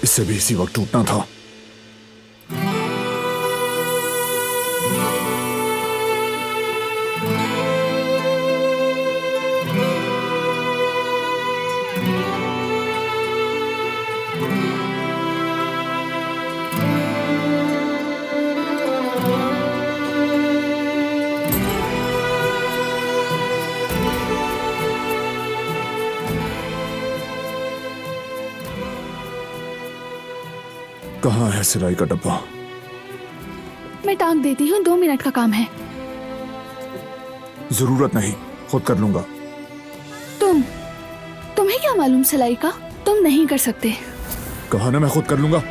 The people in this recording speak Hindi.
इससे भी इसी वक्त टूटना था। कहाँ है सिलाई का डब्बा? मैं टांग देती हूँ, 2 मिनट का काम है। जरूरत नहीं, खुद कर लूंगा। तुम्हें क्या मालूम सिलाई का? तुम नहीं कर सकते। कहा ना मैं खुद कर लूंगा।